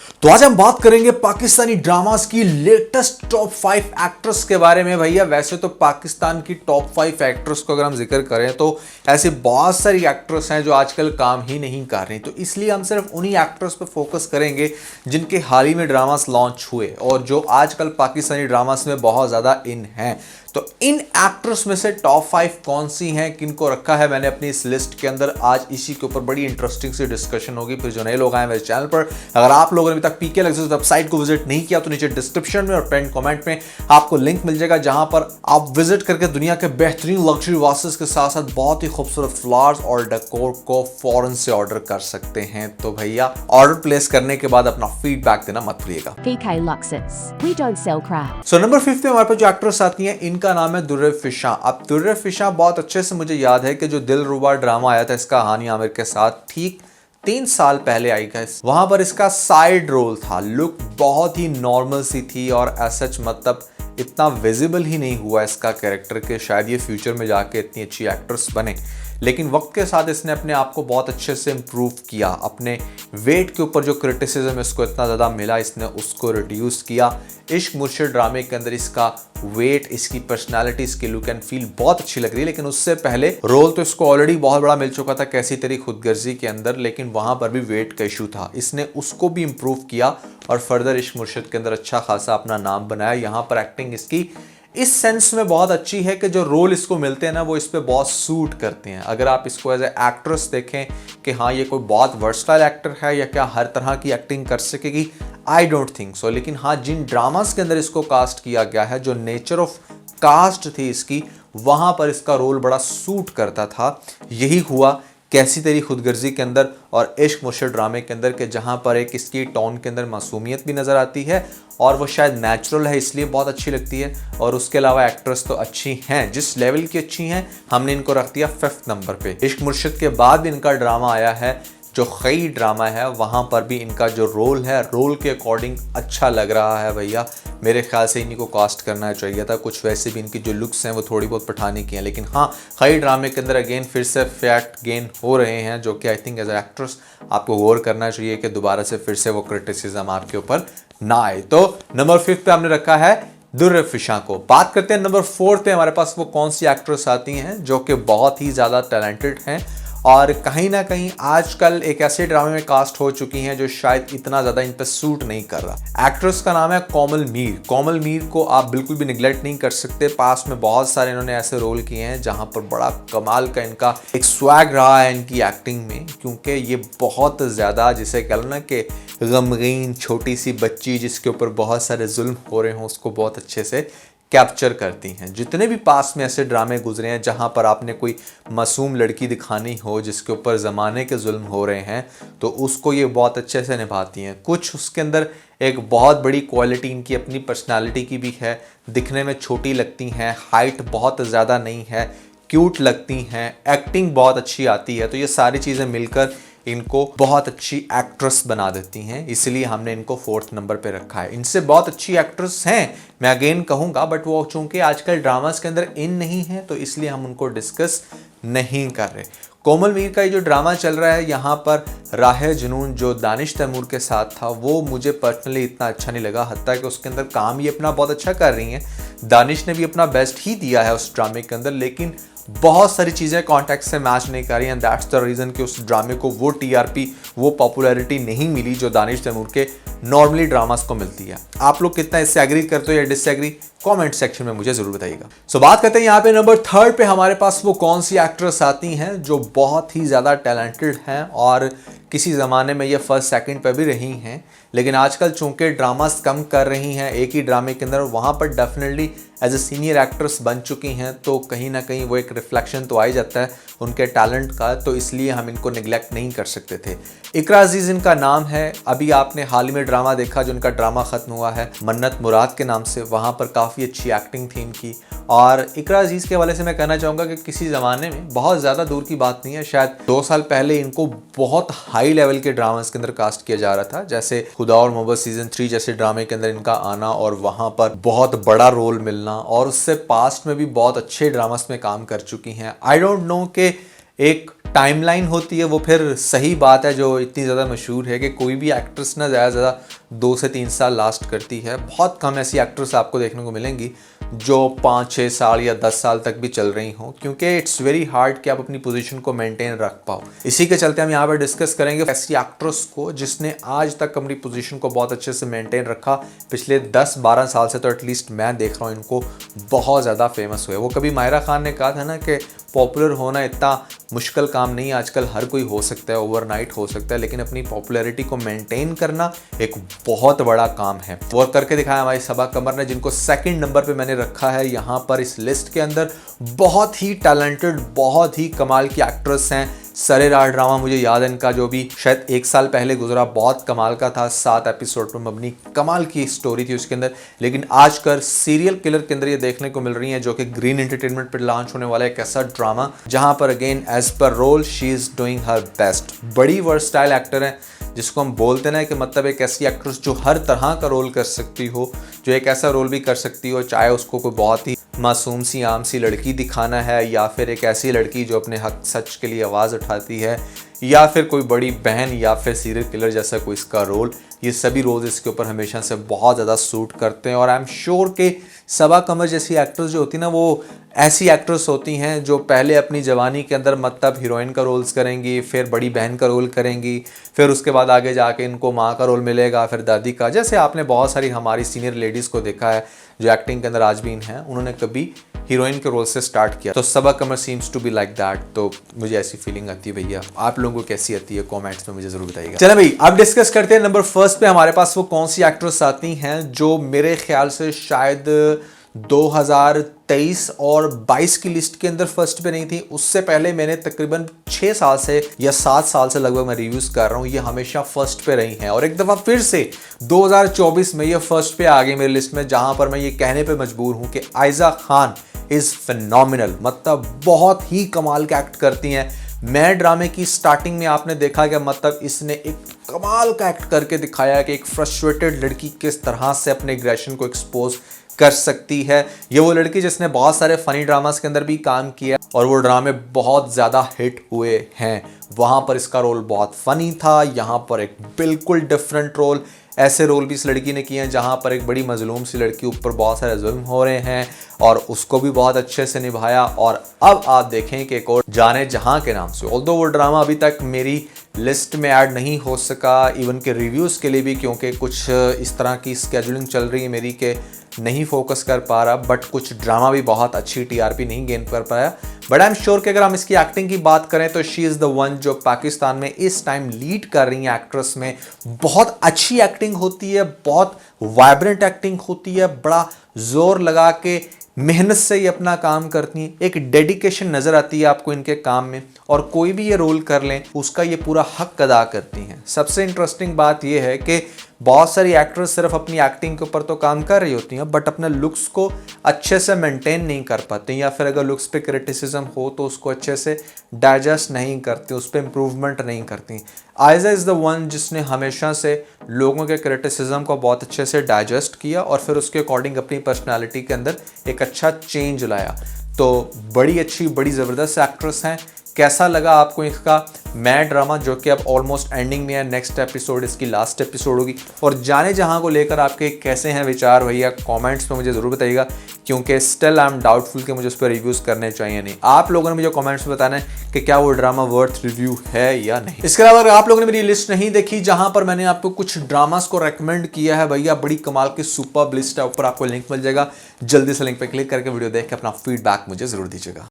तो आज हम बात करेंगे पाकिस्तानी ड्रामास की लेटेस्ट टॉप 5 एक्ट्रेस के बारे में। भैया वैसे तो पाकिस्तान की टॉप 5 एक्ट्रेस को अगर हम जिक्र करें तो ऐसी बहुत सारी एक्ट्रेस हैं जो आजकल काम ही नहीं कर रही, तो इसलिए हम सिर्फ उन्हीं एक्ट्रेस पे फोकस करेंगे जिनके हाल ही में ड्रामास लॉन्च हुए और जो आजकल पाकिस्तानी ड्रामास में बहुत ज़्यादा इन हैं। तो इन एक्ट्रेस में से टॉप 5 कौन सी हैं, किनको रखा है मैंने अपनी इस लिस्ट के अंदर। आज इसी के ऊपर बड़ी इंटरेस्टिंग सी डिस्कशन होगी। फिर जो नए लोग आए मेरे चैनल पर, अगर आप लोगों ने अभी तक पीके लग्जरीज वेबसाइट को विजिट नहीं किया तो नीचे डिस्क्रिप्शन में और पिन कमेंट में आपको लिंक मिल जाएगा, जहां पर आप विजिट करके दुनिया के बेहतरीन लग्जरी वासेस के साथ साथ बहुत ही खूबसूरत फ्लावर्स और डेकोर को फौरन से ऑर्डर कर सकते हैं। तो भैया ऑर्डर प्लेस करने के बाद अपना फीडबैक देना मत भूलिएगा। PK Luxus. We don't sell crap. So number 5 पे हमारे पास जो एक्ट्रेस आती है इनका नाम है दुर्र फिशा। अब दुर्र फिशा बहुत अच्छे से मुझे याद है कि जो दिलरुबा ड्रामा आया था इसका हानी आमिर के साथ, ठीक 3 साल पहले आई था। वहां पर इसका साइड रोल था। लुक बहुत ही नॉर्मल सी थी और सच मतलब इतना विजिबल ही नहीं हुआ इसका कैरेक्टर के शायद ये फ्यूचर में जाके इतनी अच्छी एक्ट्रेस बने। लेकिन वक्त के साथ इसने अपने आप को बहुत अच्छे से इम्प्रूव किया। अपने वेट के ऊपर जो क्रिटिसिज्म इसको इतना ज़्यादा मिला, इसने उसको रिड्यूस किया। इश्क मुर्शिद ड्रामे के अंदर इसका वेट, इसकी पर्सनालिटी, इसकी लुक एंड फील बहुत अच्छी लग रही है। लेकिन उससे पहले रोल तो इसको ऑलरेडी बहुत बड़ा मिल चुका था कैसी तेरी खुदगर्जी के अंदर, लेकिन वहां पर भी वेट का इशू था। इसने उसको भी इम्प्रूव किया और फर्दर इश्क मुर्शिद के अंदर अच्छा खासा अपना नाम बनाया। यहाँ पर एक्टिंग इसकी इस सेंस में बहुत अच्छी है कि जो रोल इसको मिलते हैं ना वो इस पे बहुत सूट करते हैं। अगर आप इसको एज ए एक्ट्रेस देखें कि हाँ ये कोई बहुत वर्सटाइल एक्टर है या क्या हर तरह की एक्टिंग कर सकेगी, आई डोंट थिंक सो। लेकिन हाँ, जिन ड्रामास के अंदर इसको कास्ट किया गया है, जो नेचर ऑफ कास्ट थी इसकी, वहाँ पर इसका रोल बड़ा सूट करता था। यही हुआ कैसी तेरी खुदगर्जी के अंदर और इश्क मुर्शिद ड्रामे के अंदर, के जहाँ पर एक इसकी टोन के अंदर मासूमियत भी नज़र आती है और वो शायद नेचुरल है इसलिए बहुत अच्छी लगती है। और उसके अलावा एक्ट्रेस तो अच्छी हैं, जिस लेवल की अच्छी हैं, हमने इनको रख दिया 5th नंबर पे। इश्क मुर्शिद के बाद भी इनका ड्रामा आया है जो खई ड्रामा है, वहाँ पर भी इनका जो रोल है रोल के अकॉर्डिंग अच्छा लग रहा है। भैया मेरे ख्याल से इन्हीं को कास्ट करना चाहिए था। कुछ वैसे भी इनकी जो लुक्स हैं वो थोड़ी बहुत पठाने की हैं, लेकिन हाँ खई ड्रामे के अंदर अगेन फिर से फैट गेन हो रहे हैं, जो कि I think as a actress आपको गौर करना चाहिए कि दोबारा से फिर से वो क्रिटिसिज्म आपके ऊपर ना आए। तो नंबर 5 पे हमने रखा है दुर्र फिशा को। बात करते हैं नंबर 4 पे हमारे पास वो कौन सी एक्ट्रेस आती हैं जो कि बहुत ही ज़्यादा टैलेंटेड हैं और कहीं ना कहीं आजकल एक ऐसे ड्रामे में कास्ट हो चुकी हैं जो शायद इतना ज़्यादा इन पर सूट नहीं कर रहा। एक्ट्रेस का नाम है कोमल मीर। कोमल मीर को आप बिल्कुल भी निगलेक्ट नहीं कर सकते। पास में बहुत सारे इन्होंने ऐसे रोल किए हैं जहां पर बड़ा कमाल का इनका एक स्वैग रहा है इनकी एक्टिंग में, क्योंकि ये बहुत ज़्यादा जिसे कह लो ना कि गमगीन छोटी सी बच्ची जिसके ऊपर बहुत सारे जुल्म हो रहे हों उसको बहुत अच्छे से कैप्चर करती हैं। जितने भी पास में ऐसे ड्रामे गुजरे हैं जहां पर आपने कोई मासूम लड़की दिखानी हो जिसके ऊपर ज़माने के जुल्म हो रहे हैं, तो उसको ये बहुत अच्छे से निभाती हैं। कुछ उसके अंदर एक बहुत बड़ी क्वालिटी इनकी अपनी पर्सनालिटी की भी है। दिखने में छोटी लगती हैं, हाइट बहुत ज़्यादा नहीं है, क्यूट लगती हैं, एक्टिंग बहुत अच्छी आती है। तो ये सारी चीज़ें मिलकर इनको बहुत अच्छी एक्ट्रेस बना देती हैं, इसलिए हमने इनको 4th नंबर पे रखा है। इनसे बहुत अच्छी एक्ट्रेस हैं मैं अगेन कहूँगा, बट वो चूंकि आजकल ड्रामास के अंदर इन नहीं है तो इसलिए हम उनको डिस्कस नहीं कर रहे। कोमल मीर का ये जो ड्रामा चल रहा है यहाँ पर राह जुनून जो दानिश तैमूर के साथ था, वो मुझे पर्सनली इतना अच्छा नहीं लगा। हत्ता कि उसके अंदर काम ये अपना बहुत अच्छा कर रही हैं, दानिश ने भी अपना बेस्ट ही दिया है उस ड्रामे के अंदर, लेकिन बहुत सारी चीज़ें कॉन्टेक्स्ट से मैच नहीं कर रही हैं। दैट्स द रीज़न कि उस ड्रामे को वो टीआरपी, वो पॉपुलैरिटी नहीं मिली जो दानिश तैमूर के नॉर्मली ड्रामास को मिलती है। आप लोग कितना इससे एग्री करते हो या डिसएग्री, कमेंट सेक्शन में मुझे जरूर बताइएगा। सो बात करते हैं यहाँ पे नंबर 3 पे हमारे पास वो कौन सी एक्ट्रेस आती हैं जो बहुत ही ज़्यादा टैलेंटेड हैं और किसी ज़माने में ये 1st 2nd पे भी रही हैं, लेकिन आजकल चूंकि ड्रामास कम कर रही हैं एक ही ड्रामे के अंदर, वहाँ पर definitely as a senior actress बन चुकी हैं, तो कहीं ना कहीं वो एक रिफ्लेक्शन तो आ ही जाता है उनके टैलेंट का, तो इसलिए हम इनको निगलेक्ट नहीं कर सकते थे। इकरा अजीज़ इनका नाम है। अभी आपने हाल ही में ड्रामा देखा जो इनका ड्रामा ख़त्म हुआ है मन्नत मुराद के नाम से, वहाँ पर काफ़ी अच्छी एक्टिंग थी इनकी। और इकरा अजीज़ के हवाले से मैं कहना चाहूँगा कि किसी ज़माने में, बहुत ज़्यादा दूर की बात नहीं है, शायद 2 साल पहले इनको बहुत हाई लेवल के ड्रामास के अंदर कास्ट किया जा रहा था, जैसे खुदा और मोहब्बत सीज़न 3 जैसे ड्रामे के अंदर इनका आना और वहाँ पर बहुत बड़ा रोल मिलना, और उससे पास्ट में भी बहुत अच्छे ड्रामास में काम कर चुकी हैं। आई डोंट नो कि एक टाइमलाइन होती है वो फिर सही बात है जो इतनी ज़्यादा मशहूर है कि कोई भी एक्ट्रेस ना ज़्यादा 2 से 3 साल लास्ट करती है। बहुत कम ऐसी एक्ट्रेस आपको देखने को मिलेंगी जो 5-6 साल या 10 साल तक भी चल रही हों, क्योंकि इट्स वेरी हार्ड कि आप अपनी पोजीशन को मेंटेन रख पाओ। इसी के चलते हम यहाँ पर डिस्कस करेंगे ऐसी एक्ट्रेस को जिसने आज तक अपनी पोजीशन को बहुत अच्छे से मेंटेन रखा। पिछले 10-12 साल से तो एटलीस्ट मैं देख रहा हूँ इनको बहुत ज़्यादा फेमस हुए। वो कभी मायरा खान ने कहा था ना कि पॉपुलर होना इतना मुश्किल काम नहीं है, आजकल हर कोई हो सकता है, ओवरनाइट हो सकता है, लेकिन अपनी पॉपुलैरिटी को मेंटेन करना एक बहुत बड़ा काम है। वो करके दिखाया हमारी सबा कमर ने, जिनको सेकंड नंबर पे मैंने रखा है यहाँ पर इस लिस्ट के अंदर। बहुत ही टैलेंटेड, बहुत ही कमाल की एक्ट्रेस हैं। सरेरार ड्रामा मुझे याद है इनका जो भी शायद 1 साल पहले गुजरा, बहुत कमाल का था। 7 एपिसोड पर मबनी कमाल की स्टोरी थी उसके अंदर। लेकिन आजकल सीरियल किलर के अंदर ये देखने को मिल रही है, जो कि ग्रीन एंटरटेनमेंट पर लॉन्च होने वाला है एक ऐसा ड्रामा जहां पर again as per role she is doing her best. बड़ी वर्सटाइल एक्टर है, जिसको हम बोलते ना कि मतलब एक ऐसी एक्ट्रेस जो हर तरह का रोल कर सकती हो, जो एक ऐसा रोल भी कर सकती हो चाहे उसको कोई बहुत ही मासूम सी आम सी लड़की दिखाना है, या फिर एक ऐसी लड़की जो अपने हक सच के लिए आवाज़ उठाती है, या फिर कोई बड़ी बहन, या फिर सीरियल किलर जैसा कोई इसका रोल। ये सभी रोल्स इसके ऊपर हमेशा से बहुत ज़्यादा सूट करते हैं। और आई एम श्योर कि सबा कमर जैसी एक्ट्रेस जो होती है ना, वो ऐसी एक्ट्रेस होती हैं जो पहले अपनी जवानी के अंदर मतलब हीरोइन का रोल्स करेंगी, फिर बड़ी बहन का रोल करेंगी, फिर उसके बाद आगे जाके इनको माँ का रोल मिलेगा, फिर दादी का। जैसे आपने बहुत सारी हमारी सीनियर लेडीज़ को देखा है जो एक्टिंग के अंदर आज भी हैं, उन्होंने कभी हीरोइन के रोल से स्टार्ट किया। तो Saba Qamar seems to be like that. तो मुझे ऐसी फीलिंग आती है। भैया आप लोगों को कैसी आती है कमेंट्स में मुझे जरूर बताइएगा। चलो भाई अब डिस्कस करते हैं नंबर फर्स्ट पे हमारे पास वो कौन सी एक्ट्रेस आती हैं जो मेरे ख्याल से शायद 2023 और 22 की लिस्ट के अंदर फर्स्ट पे नहीं थी। उससे पहले मैंने तकरीबन 6 साल से या 7 साल से लगभग मैं रिव्यूज कर रहा हूँ, ये हमेशा फर्स्ट पे रही हैं। और एक दफ़ा फिर से 2024 में ये फर्स्ट पे आ गई मेरी लिस्ट में, जहां पर मैं ये कहने पे मजबूर हूँ कि आयजा खान इज़ फिनोमिनल। मतलब बहुत ही कमाल का एक्ट करती हैं। मैं ड्रामे की स्टार्टिंग में आपने देखा कि मतलब इसने एक कमाल का एक्ट करके दिखाया कि एक फ्रस्ट्रेटेड लड़की किस तरह से अपने एग्रेशन को एक्सपोज कर सकती है। ये वो लड़की जिसने बहुत सारे फनी ड्रामास के अंदर भी काम किया और वो ड्रामे बहुत ज़्यादा हिट हुए हैं। वहाँ पर इसका रोल बहुत फनी था, यहाँ पर एक बिल्कुल डिफरेंट रोल। ऐसे रोल भी इस लड़की ने किए हैं जहाँ पर एक बड़ी मजलूम सी लड़की ऊपर बहुत सारे जुल्म हो रहे हैं और उसको भी बहुत अच्छे से निभाया। और अब आप देखें कि एक और जाने जहाँ के नाम से, ऑल्दो वो ड्रामा अभी तक मेरी लिस्ट में ऐड नहीं हो सका, इवन के रिव्यूज़ के लिए भी, क्योंकि कुछ इस तरह की स्केजुलिंग चल रही है मेरी कि नहीं फोकस कर पा रहा। बट कुछ ड्रामा भी बहुत अच्छी टीआरपी नहीं गेन कर पाया। बट आई एम श्योर कि अगर हम इसकी एक्टिंग की बात करें तो शी इज़ द वन जो पाकिस्तान में इस टाइम लीड कर रही हैं एक्ट्रेस में। बहुत अच्छी एक्टिंग होती है, बहुत वाइब्रेंट एक्टिंग होती है, बड़ा जोर लगा के मेहनत से ही अपना काम करती हैं। एक डेडिकेशन नज़र आती है आपको इनके काम में, और कोई भी ये रोल कर लें उसका ये पूरा हक अदा करती हैं। सबसे इंटरेस्टिंग बात ये है कि बहुत सारी एक्ट्रेस सिर्फ अपनी एक्टिंग के ऊपर तो काम कर रही होती हैं, बट अपने लुक्स को अच्छे से मेंटेन नहीं कर पाती, या फिर अगर लुक्स पे क्रिटिसिज्म हो तो उसको अच्छे से डाइजेस्ट नहीं करती, उस पर इम्प्रूवमेंट नहीं करती। आयजा इज़ द वन जिसने हमेशा से लोगों के क्रिटिसिज्म को बहुत अच्छे से डाइजेस्ट किया और फिर उसके अकॉर्डिंग अपनी पर्सनालिटी के अंदर एक अच्छा चेंज लाया। तो बड़ी अच्छी, बड़ी ज़बरदस्त एक्ट्रेस हैं। कैसा लगा आपको इसका मैं ड्रामा, जो कि अब ऑलमोस्ट एंडिंग में है। नेक्स्ट एपिसोड इसकी लास्ट एपिसोड होगी। और जाने जहां को लेकर आपके कैसे हैं विचार भैया कमेंट्स में मुझे ज़रूर बताइएगा, क्योंकि स्टिल आई एम डाउटफुल कि मुझे उस पर रिव्यूज़ करने चाहिए नहीं। आप लोगों ने मुझे कमेंट्स में बताना है कि क्या वो ड्रामा वर्थ रिव्यू है या नहीं। इसके अलावा अगर आप लोगों ने मेरी लिस्ट नहीं देखी जहां पर मैंने आपको कुछ ड्रामास को रेकमेंड किया है, भैया बड़ी कमाल की सुपर लिस्ट है, ऊपर आपको लिंक मिल जाएगा। जल्दी से लिंक पर क्लिक करके वीडियो देख के अपना फीडबैक मुझे ज़रूर दीजिएगा।